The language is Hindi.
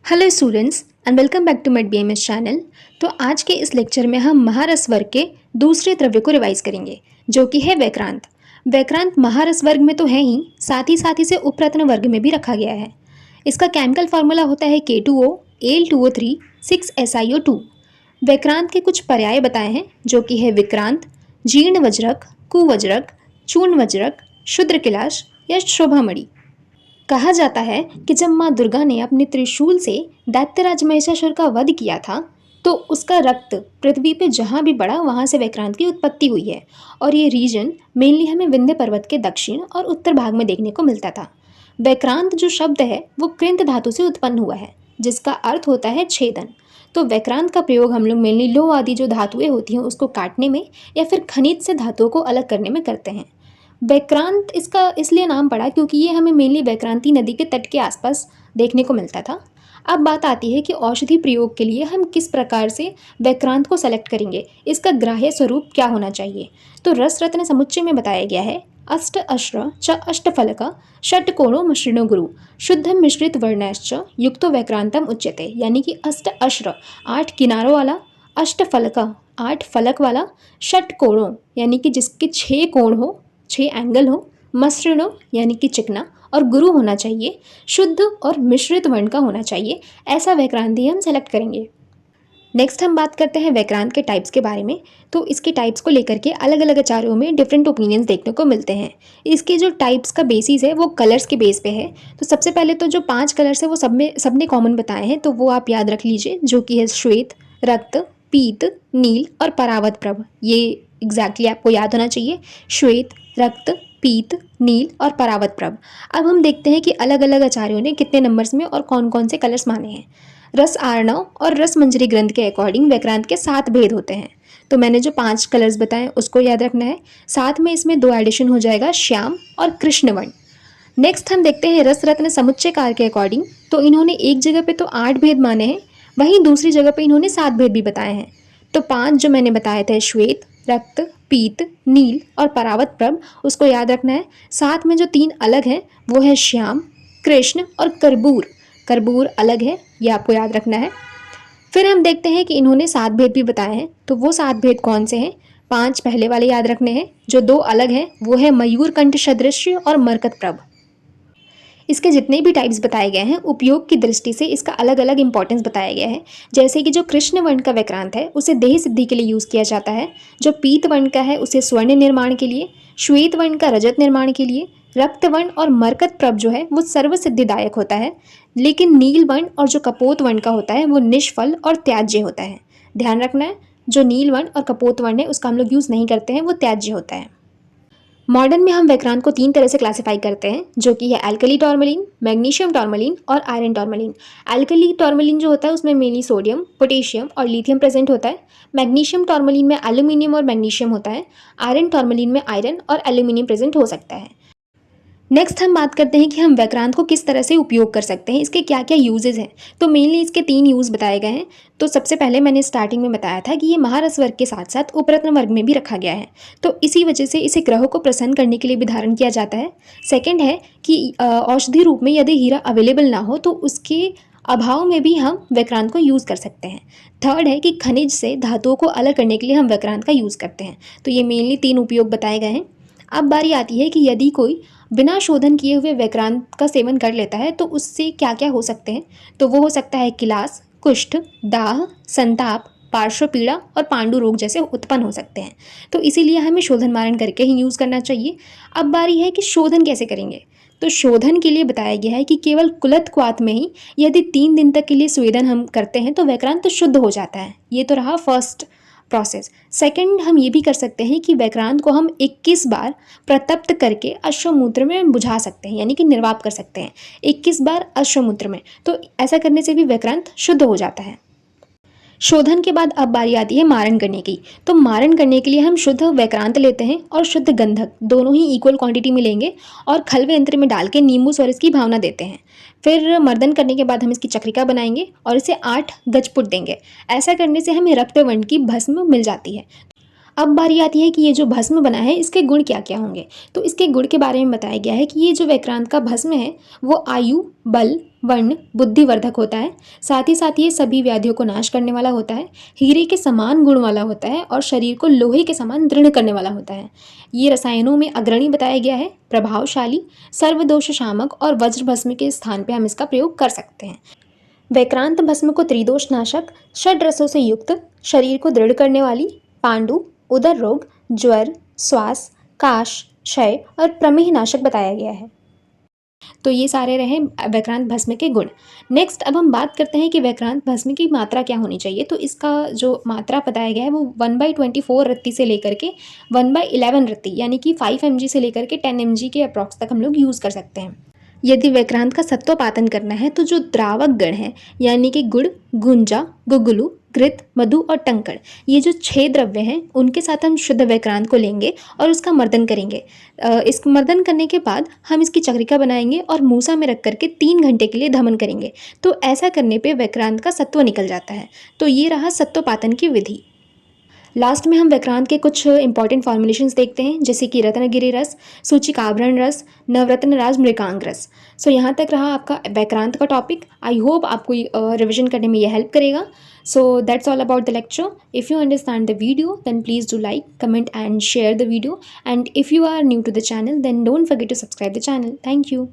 Hello students and welcome back to med BMS channel. तो आज के इस लेक्चर में हम महारस वर्ग के दूसरे द्रव्य को रिवाइज करेंगे जो कि है वैक्रांत। वैक्रांत महारस वर्ग में तो है ही, साथ ही से उपरत्न वर्ग में भी रखा गया है। इसका केमिकल फार्मूला होता है K2O Al2O3 6SiO2। वैक्रांत के कुछ पर्याय बताए हैं जो कि है विक्रांत, जीर्ण वज्रक, कुवज्रक, चूर्ण वज्रक, क्षुद्र किलाश या शोभामणि। कहा जाता है कि जब माँ दुर्गा ने अपने त्रिशूल से दैत्यराज महिषासुर का वध किया था तो उसका रक्त पृथ्वी पे जहाँ भी बढ़ा वहाँ से वैक्रांत की उत्पत्ति हुई है। और ये रीजन मेनली हमें विंध्य पर्वत के दक्षिण और उत्तर भाग में देखने को मिलता था। वैक्रांत जो शब्द है वो कृंत धातु से उत्पन्न हुआ है जिसका अर्थ होता है छेदन। तो वैक्रांत का प्रयोग हम लोग मेनली लोह आदि जो धातुएं होती हैं उसको काटने में या फिर खनिज से धातुओं को अलग करने में करते हैं। वैक्रांत इसका इसलिए नाम पड़ा क्योंकि ये हमें मेनली वैक्रांती नदी के तट के आसपास देखने को मिलता था। अब बात आती है कि औषधि प्रयोग के लिए हम किस प्रकार से वैक्रांत को सेलेक्ट करेंगे, इसका ग्राह्य स्वरूप क्या होना चाहिए। तो रस रत्न समुच्चय में बताया गया है अष्ट अश्र च अष्टफलक षट्कोणो मिश्रिणो गुरु शुद्ध मिश्रित वर्णश्च युक्तो वैक्रांतम उच्यते। यानी कि अष्ट अश्र 8 किनारों वाला, अष्टफलक 8 फलक वाला, षट्कोणों यानी कि जिसके 6 कोण हो, 6 एंगल हो, मसृणो यानी कि चिकना, और गुरु होना चाहिए, शुद्ध और मिश्रित वर्ण का होना चाहिए। ऐसा वैक्रांति हम सेलेक्ट करेंगे। नेक्स्ट हम बात करते हैं वैक्रांत के टाइप्स के बारे में। तो इसके टाइप्स को लेकर के अलग अलग आचार्यों में डिफरेंट ओपिनियंस देखने को मिलते हैं। इसके जो टाइप्स का बेसिस है वो कलर्स के बेस पे है। तो सबसे पहले तो जो 5 कलर्स है वो सबने कॉमन बताए हैं, तो वो आप याद रख लीजिए, जो कि है श्वेत, रक्त, पीत, नील और परावत प्रभ। ये एग्जैक्टली आपको याद होना चाहिए, श्वेत, रक्त, पीत, नील और परावत प्रभ। अब हम देखते हैं कि अलग अलग आचार्यों ने कितने नंबर्स में और कौन कौन से कलर्स माने हैं। रस आर्णव और रस मंजरी ग्रंथ के अकॉर्डिंग वैक्रांत के 7 भेद होते हैं। तो मैंने जो 5 कलर्स बताए उसको याद रखना है, साथ में इसमें 2 एडिशन हो जाएगा, श्याम और कृष्णवर्ण। नेक्स्ट हम देखते हैं रस रत्न समुच्चयकार के अकॉर्डिंग। तो इन्होंने एक जगह पे तो 8 भेद माने हैं, वहीं दूसरी जगह पे इन्होंने 7 भेद भी बताए हैं। तो 5 जो मैंने बताए थे, श्वेत, रक्त, पीत, नील और परावत प्रभ, उसको याद रखना है। साथ में जो 3 अलग हैं वो है श्याम, कृष्ण और कर्बूर। कर्बूर अलग है, ये आपको याद रखना है। फिर हम देखते हैं कि इन्होंने 7 भेद भी बताए हैं। तो वो 7 भेद कौन से हैं? 5 पहले वाले याद रखने हैं, जो 2 अलग हैं वो है मयूर कंठ सदृश्य और मरकत प्रभ। इसके जितने भी टाइप्स बताए गए हैं उपयोग की दृष्टि से इसका अलग अलग इंपॉर्टेंस बताया गया है। जैसे कि जो कृष्ण वर्ण का वैक्रांत है उसे देह सिद्धि के लिए यूज़ किया जाता है, जो पीत वर्ण का है उसे स्वर्ण निर्माण के लिए, श्वेत वर्ण का रजत निर्माण के लिए, रक्त वर्ण और मरकत प्रभ जो है वो सर्व सिद्धिदायक होता है, लेकिन नील वर्ण और जो कपोत वर्ण का होता है वो निष्फल और त्याज्य होता है। ध्यान रखना है, जो नील वर्ण और कपोत वर्ण है उसका हम लोग यूज़ नहीं करते हैं, वो त्याज्य होता है। मॉडर्न में हम वैक्रांत को 3 तरह से क्लासिफाई करते हैं, जो कि है एल्कली टॉर्मलिन, मैग्नीशियम टॉर्मलिन और आयरन टॉर्मलिन। एल्कली टॉर्मलिन जो होता है उसमें मेनली सोडियम, पोटेशियम और लिथियम प्रेजेंट होता है। मैग्नीशियम टॉर्मलिन में एल्यूमिनियम और मैग्नीशियम होता है। आयरन टॉर्मलिन में आयरन और एल्यूमिनियम प्रेजेंट हो सकता है। नेक्स्ट हम बात करते हैं कि हम वैक्रांत को किस तरह से उपयोग कर सकते हैं, इसके क्या क्या यूजेस हैं। तो मेनली इसके 3 यूज़ बताए गए हैं। तो सबसे पहले मैंने स्टार्टिंग में बताया था कि ये महारस वर्ग के साथ साथ उपरत्न वर्ग में भी रखा गया है, तो इसी वजह से इसे ग्रहों को प्रसन्न करने के लिए भी धारण किया जाता है। सेकेंड है कि औषधि रूप में यदि हीरा अवेलेबल ना हो तो उसके अभाव में भी हम वैक्रांत को यूज़ कर सकते हैं। थर्ड है कि खनिज से धातुओं को अलग करने के लिए हम वैक्रांत का यूज़ करते हैं। तो ये मेनली 3 उपयोग बताए गए हैं। अब बारी आती है कि यदि कोई बिना शोधन किए हुए वैक्रांत का सेवन कर लेता है तो उससे क्या क्या हो सकते हैं। तो वो हो सकता है किलास, कुष्ठ, दाह, संताप, पार्श्व पीड़ा और पांडु रोग जैसे उत्पन्न हो सकते हैं। तो इसीलिए हमें शोधन मारण करके ही यूज़ करना चाहिए। अब बारी है कि शोधन कैसे करेंगे। तो शोधन के लिए बताया गया है कि केवल कुलत क्वाथ में ही यदि 3 दिन तक के लिए स्वेदन हम करते हैं तो वैक्रांत शुद्ध हो जाता है। ये तो रहा फर्स्ट प्रोसेस। सेकंड, हम ये भी कर सकते हैं कि वैक्रांत को हम 21 बार प्रतप्त करके अश्वमूत्र में बुझा सकते हैं, यानी कि निर्वाप कर सकते हैं 21 बार अश्वमूत्र में। तो ऐसा करने से भी वैक्रांत शुद्ध हो जाता है। शोधन के बाद अब बारी आती है मारण करने की। तो मारण करने के लिए हम शुद्ध वैक्रांत लेते हैं और शुद्ध गंधक, दोनों ही इक्वल क्वांटिटी में लेंगे और खलवे यंत्र में डाल के नींबू स्वारिस की भावना देते हैं। फिर मर्दन करने के बाद हम इसकी चक्रिका बनाएंगे और इसे 8 गजपुट देंगे। ऐसा करने से हमें रक्त वर्ण की भस्म मिल जाती है। अब बारी आती है कि ये जो भस्म बना है इसके गुण क्या क्या होंगे। तो इसके गुण के बारे में बताया गया है कि ये जो वैक्रांत का भस्म है वो आयु, बल, वर्ण, बुद्धिवर्धक होता है। साथ ही ये सभी व्याधियों को नाश करने वाला होता है, हीरे के समान गुण वाला होता है और शरीर को लोहे के समान दृढ़ करने वाला होता है। ये रसायनों में अग्रणी बताया गया है, प्रभावशाली, सर्वदोष शामक और वज्र भस्म के स्थान पर हम इसका प्रयोग कर सकते हैं। वैक्रांत भस्म को त्रिदोष नाशक, षड रसों से युक्त, शरीर को दृढ़ करने वाली, पांडु, उदर रोग, ज्वर, श्वास, काश, क्षय और प्रमेह नाशक बताया गया है। तो ये सारे रहे वैक्रांत भस्म के गुण। नेक्स्ट अब हम बात करते हैं कि वैक्रांत भस्म की मात्रा क्या होनी चाहिए। तो इसका जो मात्रा बताया गया है वो 1/24 रत्ती से लेकर के 1/11 रत्ती यानी कि 5 mg से लेकर के 10 mg के अप्रॉक्स तक हम लोग यूज़ कर सकते हैं। यदि वैक्रांत का सत्वपातन करना है तो जो द्रावक गण है यानी कि गुड़, गुंजा, गुगुलु, घृत, मधु और टंकड़, ये जो 6 द्रव्य हैं उनके साथ हम शुद्ध वैक्रांत को लेंगे और उसका मर्दन करेंगे। इस मर्दन करने के बाद हम इसकी चक्रिका बनाएंगे और मूसा में रख करके 3 घंटे के लिए धमन करेंगे। तो ऐसा करने पे वैक्रांत का सत्व निकल जाता है। तो ये रहा सत्वपातन की विधि। लास्ट में हम वैक्रांत के कुछ इंपॉर्टेंट फॉर्मुलेशंस देखते हैं, जैसे कि रत्नगिरी रस, सूचिकाभरण रस, नवरत्न राज मृगांक रस। सो यहाँ तक रहा आपका वैक्रांत का टॉपिक। आई होप आपको रिविजन करने में ये हेल्प करेगा। So that's all about the lecture. If you understand the video then please do like, comment and share the video, and if you are new to the channel then don't forget to subscribe the channel. Thank you.